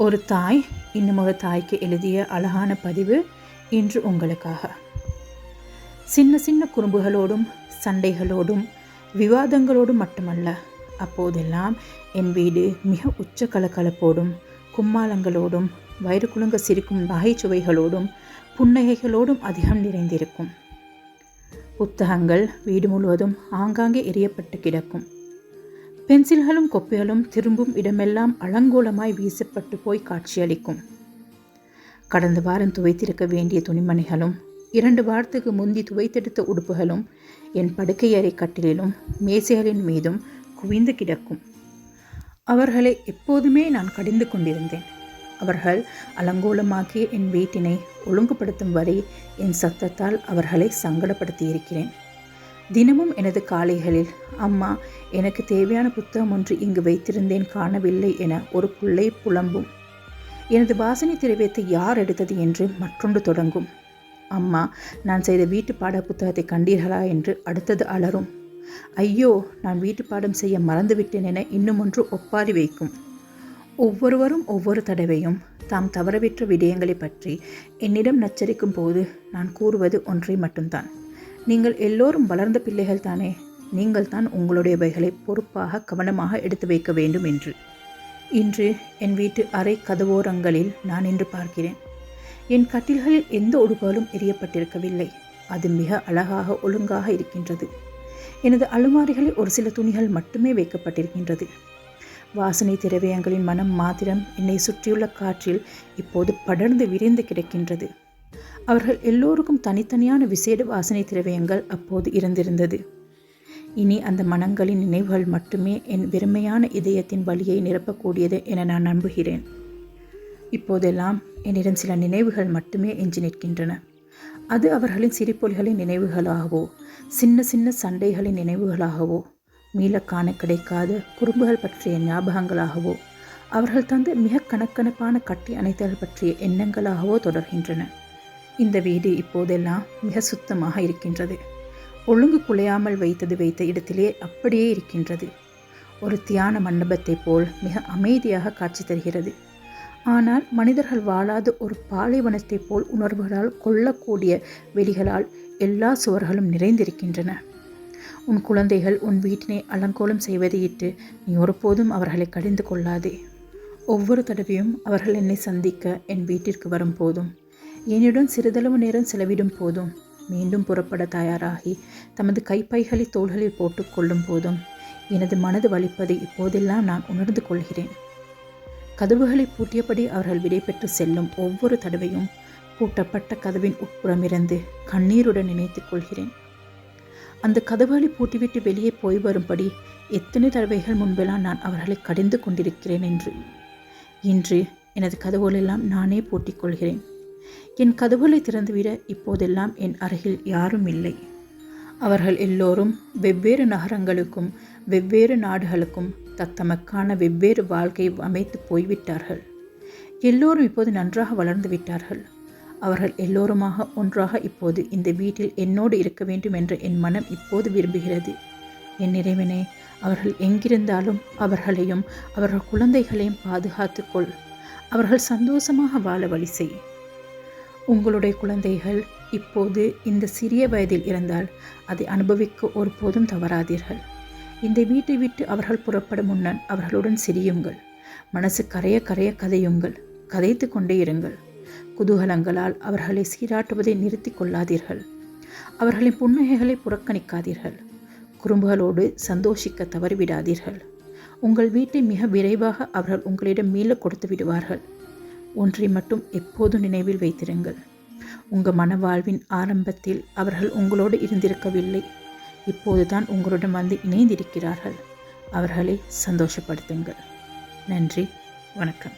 ஒரு தாய் இன்னுமொரு தாய்க்கு எழுதிய அழகான பதிவு இன்று உங்களுக்காக. சின்ன சின்ன குறும்புகளோடும் சண்டைகளோடும் விவாதங்களோடும் மட்டுமல்ல, அப்போதெல்லாம் என் வீடு மிக உச்ச கலகலப்போடும் கும்மாளங்களோடும் வயிறு குலுங்க சிரிக்கும் நகைச்சுவைகளோடும் புன்னகைகளோடும் அதிகம் நிறைந்திருக்கும். புத்தகங்கள் வீடு முழுவதும் ஆங்காங்கே எரியப்பட்டு கிடக்கும். பென்சில்களும் கொப்பைகளும் திரும்பும் இடமெல்லாம் அலங்கோலமாய் வீசப்பட்டு போய் காட்சியளிக்கும். கடந்த வாரம் துவைத்திருக்க வேண்டிய துணிமணிகளும் 2 வாரத்துக்கு முந்தி துவைத்தெடுத்த உடுப்புகளும் என் படுக்கையறை கட்டிலும் மேசைகளின் மீதும் குவிந்து கிடக்கும். அவர்களை எப்போதுமே நான் கடிந்து கொண்டிருந்தேன். அவர்கள் அலங்கோலமாக்கிய என் வீட்டினை ஒழுங்குபடுத்தும் வரை என் சத்தத்தால் அவர்களை சங்கடப்படுத்தியிருக்கிறேன். தினமும் எனது காலைகளில், அம்மா, எனக்கு தேவையான புத்தகம் ஒன்று இங்கு வைத்திருந்தேன், காணவில்லை என ஒரு பிள்ளை புலம்பும். எனது வாசனை திரவியத்தை யார் எடுத்தது என்று மற்றொன்று தொடங்கும். அம்மா, நான் செய்த வீட்டு பாட புத்தகத்தை கண்டீர்களா என்று அடுத்தது அலறும். ஐயோ, நான் வீட்டு பாடம் செய்ய மறந்துவிட்டேன் என இன்னும் ஒன்று ஒப்பாரி வைக்கும். ஒவ்வொருவரும் ஒவ்வொரு தடவையும் தாம் தவறவிட்ட விடயங்களை பற்றி என்னிடம் நச்சரிக்கும் போது நான் கூறுவது ஒன்றை மட்டும்தான். நீங்கள் எல்லோரும் வளர்ந்த பிள்ளைகள் தானே, நீங்கள் தான் உங்களுடையவைகளை பொறுப்பாக கவனமாக எடுத்து வைக்க வேண்டும் என்று. இன்று என் வீட்டு அறை கதவோரங்களில் நான் இன்று பார்க்கிறேன். என் கட்டில்களில் எந்த உடுப்புகளும் எரியப்பட்டிருக்கவில்லை. அது மிக அழகாக ஒழுங்காக இருக்கின்றது. எனது அலுமாரிகளில் ஒரு சில துணிகள் மட்டுமே வைக்கப்பட்டிருக்கின்றது. வாசனை திரவியங்களின் மனம் மாத்திரம் என்னை சுற்றியுள்ள காற்றில் இப்போது படர்ந்து விரிந்து கிடக்கின்றது. அவர்கள் எல்லோருக்கும் தனித்தனியான விசேட வாசனை திரவியங்கள் அப்போது இருந்திருந்தது. இனி அந்த மனங்களின் நினைவுகள் மட்டுமே என் வெறுமையான இதயத்தின் வலியை நிரப்பக்கூடியது என நான் நம்புகிறேன். இப்போதெல்லாம் என்னிடம் சில நினைவுகள் மட்டுமே எஞ்சி நிற்கின்றன. அது அவர்களின் சிரிப்பொலிகளின் நினைவுகளாகவோ சின்ன சின்ன சண்டைகளின் நினைவுகளாகவோ மீள காண கிடைக்காத குறும்புகள் பற்றிய ஞாபகங்களாகவோ அவர்கள் தந்த மிக கணக்கணப்பான கட்டி அணைத்தல் பற்றிய எண்ணங்களாகவோ தொடர்கின்றன. இந்த வீடு இப்போதெல்லாம் மிக சுத்தமாக இருக்கின்றது. ஒழுங்கு குலையாமல் வைத்த இடத்திலே அப்படியே இருக்கின்றது. ஒரு தியான மண்டபத்தை போல் மிக அமைதியாக காட்சி தருகிறது. ஆனால் மனிதர்கள் வாழாத ஒரு பாலைவனத்தை போல் உணர்வுகளால் கொள்ளக்கூடிய வெளிகளால் எல்லா சுவர்களும் நிறைந்திருக்கின்றன. உன் குழந்தைகள் உன் வீட்டினை அலங்கோலம் செய்வதையிட்டு நீ ஒருபோதும் அவர்களை கடிந்து கொள்ளாதே. ஒவ்வொரு தடவையும் அவர்கள் என்னை சந்திக்க என் வீட்டிற்கு வரும் போதும், என்னுடன் சிறிதளவு நேரம் செலவிடும் போதும், மீண்டும் புறப்பட தயாராகி தமது கைப்பைகளை தோள்களில் போட்டு கொள்ளும் போதும் எனது மனது வலிப்பதை இப்போதெல்லாம் நான் உணர்ந்து கொள்கிறேன். கதவுகளை பூட்டியபடி அவர்கள் விடை பெற்று செல்லும் ஒவ்வொரு தடவையும் பூட்டப்பட்ட கதவின் உட்புறமிருந்து கண்ணீருடன் நினைத்துக் கொள்கிறேன். அந்த கதவுகளை பூட்டிவிட்டு வெளியே போய் வரும்படி எத்தனை தடவைகள் முன்பெல்லாம் நான் அவர்களை கடிந்து கொண்டிருக்கிறேன் என்று. இன்று எனது கதவுகளெல்லாம் நானே பூட்டிக் கொள்கிறேன். என் கதவுகளை திறந்துவிட இப்போதெல்லாம் என் அருகில் யாரும் இல்லை. அவர்கள் எல்லோரும் வெவ்வேறு நகரங்களுக்கும் வெவ்வேறு நாடுகளுக்கும் தத்தமக்கான வெவ்வேறு வாழ்க்கையை அமைத்து போய்விட்டார்கள். எல்லோரும் இப்போது நன்றாக வளர்ந்து விட்டார்கள். அவர்கள் எல்லோருமாக ஒன்றாக இப்போது இந்த வீட்டில் என்னோடு இருக்க வேண்டும் என்று என் மனம் இப்போது விரும்புகிறது. என் இறைவனே, அவர்கள் எங்கிருந்தாலும் அவர்களையும் அவர்கள் குழந்தைகளையும் பாதுகாத்துக்கொள். அவர்கள் சந்தோஷமாக வாழ வழி செய். உங்களுடைய குழந்தைகள் இப்போது இந்த சிறிய வயதில் இருந்தால் அதை அனுபவிக்க ஒருபோதும் தவறாதீர்கள். இந்த வீட்டை விட்டு அவர்கள் புறப்படும் முன்னர் அவர்களுடன் சிரியுங்கள். மனசு கரைய கரைய கதையுங்கள். கதைத்து கொண்டே இருங்கள். குதூகலங்களால் அவர்களை சீராட்டுவதை நிறுத்தி கொள்ளாதீர்கள். அவர்களின் புன்னகைகளை புறக்கணிக்காதீர்கள். குறும்புகளோடு சந்தோஷிக்க தவறிவிடாதீர்கள். உங்கள் வீட்டை மிக விரைவாக அவர்கள் உங்களிடம் மீள கொடுத்து விடுவார்கள். ஒன்றை மட்டும் எப்போதும் நினைவில் வைத்திருங்கள். உங்கள் மனவாழ்வின் ஆரம்பத்தில் அவர்கள் உங்களோடு இருந்திருக்கவில்லை. இப்போதுதான் உங்களுடன் வந்து இணைந்திருக்கிறார்கள். அவர்களை சந்தோஷப்படுத்துங்கள். நன்றி, வணக்கம்.